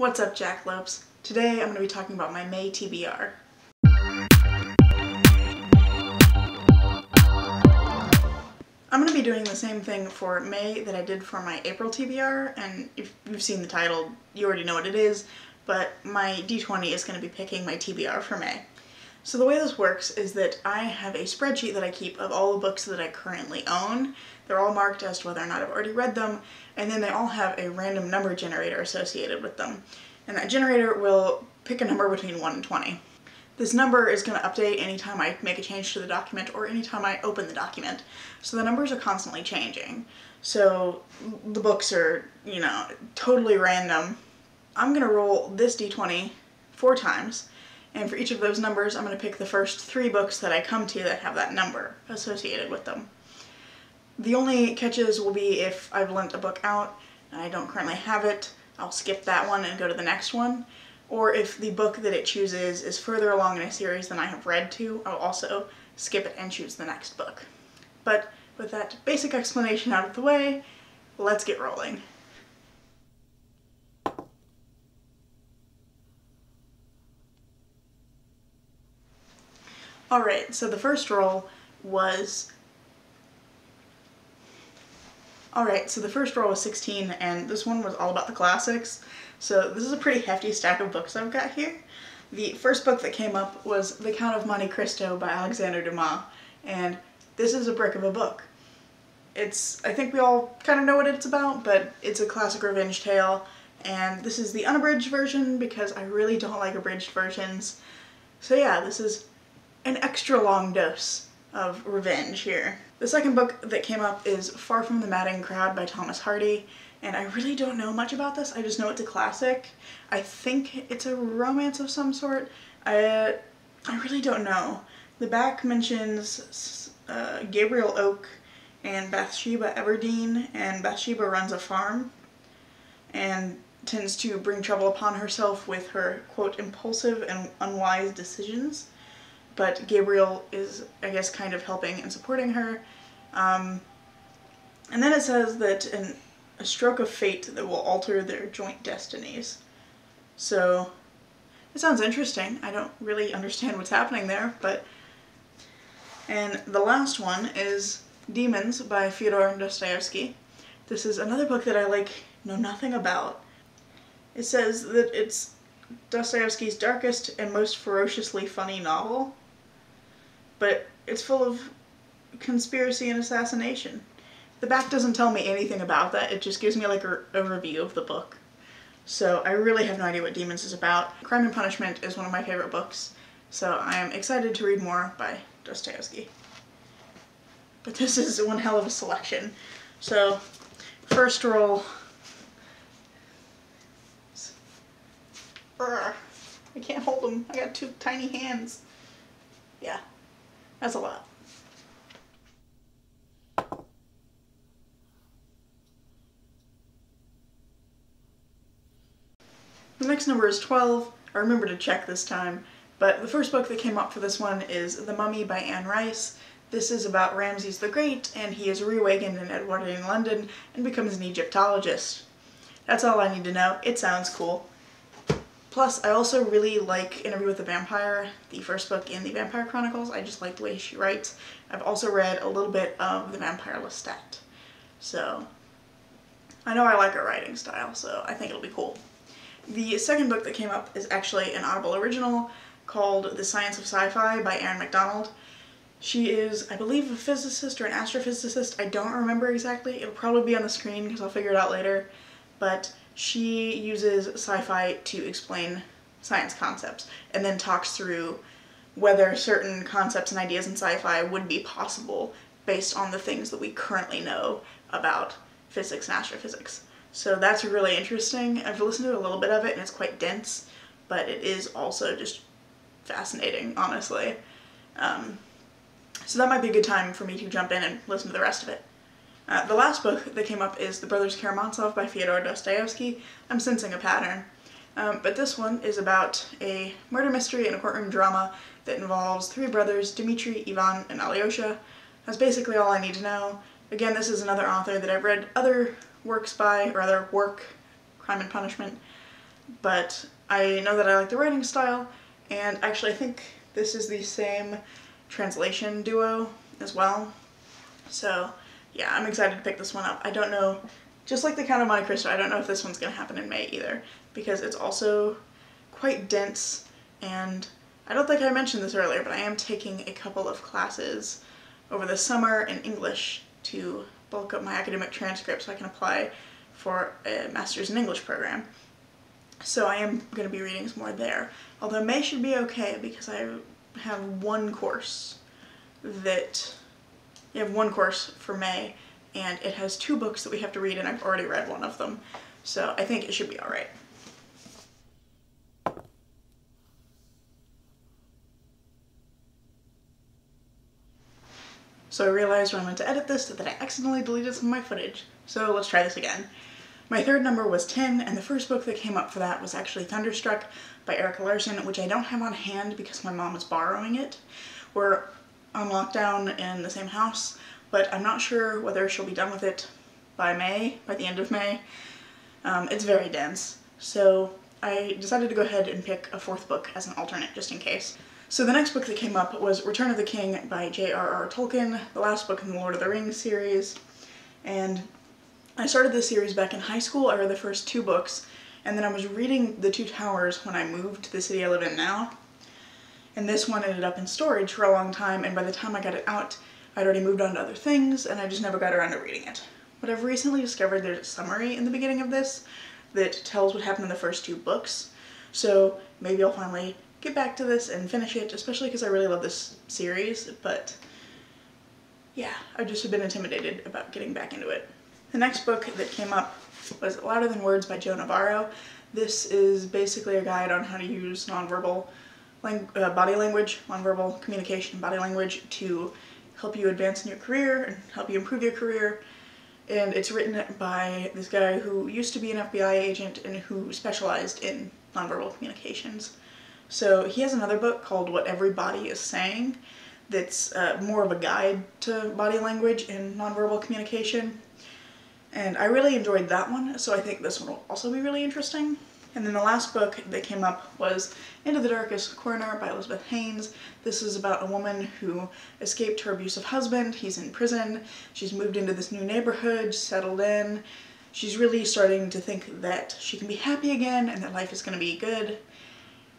What's up, Jackalopes? Today I'm going to be talking about my May TBR. I'm going to be doing the same thing for May that I did for my April TBR, and if you've seen the title, you already know what it is, but my D20 is going to be picking my TBR for May. So the way this works is that I have a spreadsheet that I keep of all the books that I currently own. They're all marked as to whether or not I've already read them, and then they all have a random number generator associated with them. And that generator will pick a number between 1 and 20. This number is going to update anytime I make a change to the document or anytime I open the document. So the numbers are constantly changing. So the books are, totally random. I'm going to roll this D20 4 times. And for each of those numbers, I'm going to pick the first 3 books that I come to that have that number associated with them. The only catches will be if I've lent a book out and I don't currently have it, I'll skip that one and go to the next one. Or if the book that it chooses is further along in a series than I have read to, I'll also skip it and choose the next book. But with that basic explanation out of the way, let's get rolling. Alright, so the first roll was 16, and this one was all about the classics. So this is a pretty hefty stack of books I've got here. The first book that came up was The Count of Monte Cristo by Alexander Dumas, and this is a brick of a book. I think we all kind of know what it's about, but it's a classic revenge tale, and this is the unabridged version because I really don't like abridged versions. So yeah, this is an extra long dose of revenge here. The second book that came up is Far from the Madding Crowd by Thomas Hardy, and I really don't know much about this. I just know it's a classic. I think it's a romance of some sort. I really don't know. The back mentions Gabriel Oak and Bathsheba Everdeen, and Bathsheba runs a farm and tends to bring trouble upon herself with her, quote, impulsive and unwise decisions. But Gabriel is, I guess, kind of helping and supporting her. And then it says that a stroke of fate that will alter their joint destinies. So it sounds interesting. I don't really understand what's happening there, but... And the last one is Demons by Fyodor and Dostoevsky. This is another book that I know nothing about. It says that it's Dostoevsky's darkest and most ferociously funny novel, but it's full of conspiracy and assassination. The back doesn't tell me anything about that, it just gives me like a review of the book. So I really have no idea what Demons is about. Crime and Punishment is one of my favorite books, so I am excited to read more by Dostoevsky. But this is one hell of a selection. So, first roll. I can't hold them, I got 2 tiny hands. Yeah, that's a lot. The next number is 12. I remember to check this time, but the first book that came up for this one is The Mummy by Anne Rice. This is about Ramses the Great, and he is reawakened in Edwardian London and becomes an Egyptologist. That's all I need to know. It sounds cool. Plus, I also really like Interview with the Vampire, the first book in the Vampire Chronicles. I just like the way she writes. I've also read a little bit of The Vampire Lestat. So, I know I like her writing style, so I think it'll be cool. The second book that came up is actually an Audible original called The Science of Sci-Fi by Erin Mcdonald. She is, I believe, a physicist or an astrophysicist. I don't remember exactly. It'll probably be on the screen because I'll figure it out later. But she uses sci-fi to explain science concepts and then talks through whether certain concepts and ideas in sci-fi would be possible based on the things that we currently know about physics and astrophysics. So that's really interesting. I've listened to a little bit of it and it's quite dense, but it is also just fascinating, honestly. So that might be a good time for me to jump in and listen to the rest of it. The last book that came up is The Brothers Karamazov by Fyodor Dostoevsky. I'm sensing a pattern. But this one is about a murder mystery and a courtroom drama that involves 3 brothers, Dmitri, Ivan, and Alyosha. That's basically all I need to know. Again, this is another author that I've read other works by, or other work, Crime and Punishment, but I know that I like the writing style, and actually I think this is the same translation duo as well. So yeah, I'm excited to pick this one up. I don't know, just like The Count of Monte Cristo, I don't know if this one's going to happen in May either, because it's also quite dense, and I don't think I mentioned this earlier, but I am taking a couple of classes over the summer in English to bulk up my academic transcript so I can apply for a master's in English program. So I am going to be reading some more there. Although May should be okay because I have one course for May, and it has 2 books that we have to read, and I've already read one of them. So I think it should be alright. So I realized when I went to edit this that I accidentally deleted some of my footage. So let's try this again. My third number was 10, and the first book that came up for that was actually Thunderstruck by Erica Larson, which I don't have on hand because my mom is borrowing it. We're on lockdown in the same house, but I'm not sure whether she'll be done with it by the end of May. It's very dense, so I decided to go ahead and pick a 4th book as an alternate, just in case. So the next book that came up was Return of the King by J.R.R. Tolkien, the last book in the Lord of the Rings series, and I started this series back in high school. I read the first 2 books, and then I was reading The Two Towers when I moved to the city I live in now, and this one ended up in storage for a long time, and by the time I got it out, I'd already moved on to other things, and I just never got around to reading it. But I've recently discovered there's a summary in the beginning of this that tells what happened in the first 2 books, so maybe I'll finally get back to this and finish it, especially because I really love this series, but yeah, I've just been intimidated about getting back into it. The next book that came up was Louder Than Words by Joe Navarro. This is basically a guide on how to use nonverbal body language, nonverbal communication body language to help you advance in your career and help you improve your career. And it's written by this guy who used to be an FBI agent and who specialized in nonverbal communications. So he has another book called What Every Body Is Saying that's more of a guide to body language and nonverbal communication. And I really enjoyed that one, so I think this one will also be really interesting. And then the last book that came up was Into the Darkest Corner by Elizabeth Haynes. This is about a woman who escaped her abusive husband. He's in prison. She's moved into this new neighborhood, settled in. She's really starting to think that she can be happy again and that life is going to be good.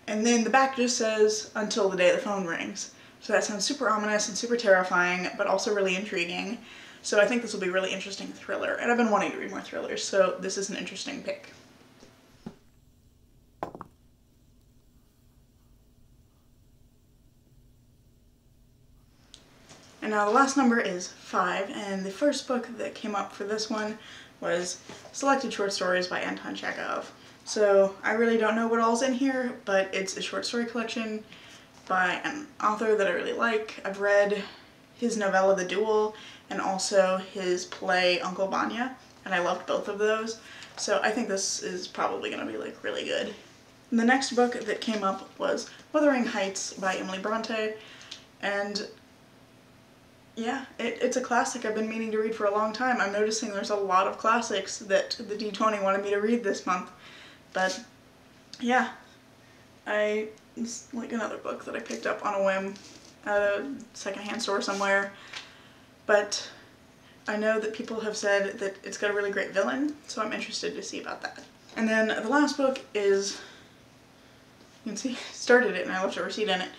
And then the back just says, until the day the phone rings. So that sounds super ominous and super terrifying, but also really intriguing. So I think this will be a really interesting thriller, and I've been wanting to read more thrillers, so this is an interesting pick. And now the last number is 5, and the first book that came up for this one was Selected Short Stories by Anton Chekhov. So I really don't know what all's in here, but it's a short story collection by an author that I really like. I've read his novella The Duel and also his play Uncle Vanya, and I loved both of those. So I think this is probably going to be like really good. And the next book that came up was Wuthering Heights by Emily Bronte, and yeah, it's a classic I've been meaning to read for a long time. I'm noticing there's a lot of classics that the D20 wanted me to read this month. But yeah, it's like another book that I picked up on a whim at a secondhand store somewhere. But I know that people have said that it's got a really great villain, so I'm interested to see about that. And then the last book is, you can see, started it and I left a receipt in it,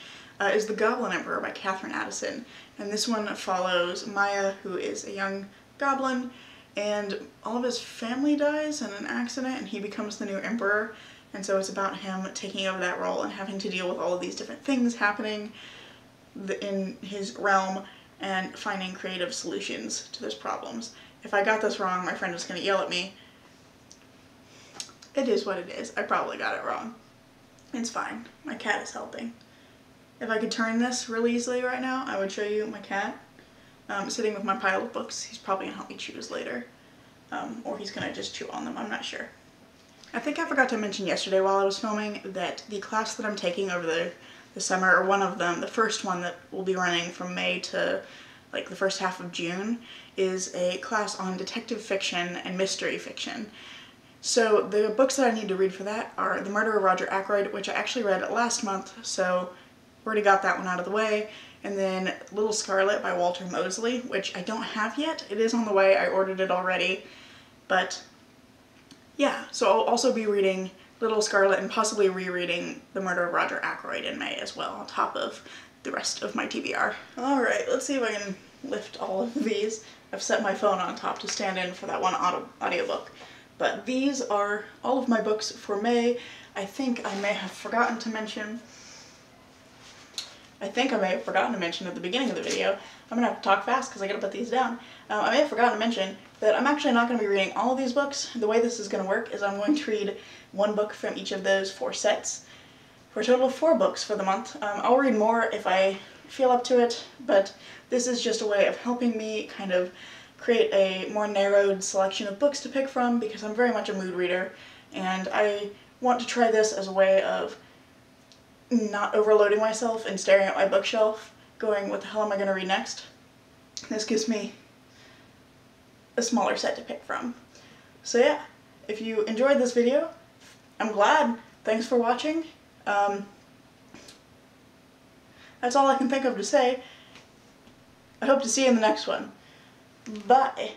is The Goblin Emperor by Katherine Addison. And this one follows Maya, who is a young goblin, and all of his family dies in an accident and he becomes the new emperor, and so it's about him taking over that role and having to deal with all of these different things happening in his realm and finding creative solutions to those problems. If I got this wrong, my friend is going to yell at me. It is what it is. I probably got it wrong. It's fine. My cat is helping. If I could turn this really easily right now, I would show you my cat. Sitting with my pile of books. He's probably going to help me choose later. Or he's going to just chew on them, I'm not sure. I think I forgot to mention yesterday while I was filming that the class that I'm taking over the summer, or one of them, the first one that will be running from May to like the first half of June, is a class on detective fiction and mystery fiction. So the books that I need to read for that are The Murder of Roger Ackroyd, which I actually read last month, so already got that one out of the way. And then Little Scarlet by Walter Mosley, which I don't have yet. It is on the way, I ordered it already. But yeah, so I'll also be reading Little Scarlet and possibly rereading The Murder of Roger Ackroyd in May as well, on top of the rest of my TBR. Alright, let's see if I can lift all of these. I've set my phone on top to stand in for that one audiobook. But these are all of my books for May. I think I may have forgotten to mention at the beginning of the video. I'm gonna have to talk fast because I gotta put these down. I may have forgotten to mention that I'm actually not gonna be reading all of these books. The way this is gonna work is I'm going to read one book from each of those 4 sets for a total of 4 books for the month. I'll read more if I feel up to it, but this is just a way of helping me kind of create a more narrowed selection of books to pick from, because I'm very much a mood reader, and I want to try this as a way of not overloading myself and staring at my bookshelf, going, what the hell am I going to read next? This gives me a smaller set to pick from. So yeah, if you enjoyed this video, I'm glad. Thanks for watching. That's all I can think of to say. I hope to see you in the next one. Bye.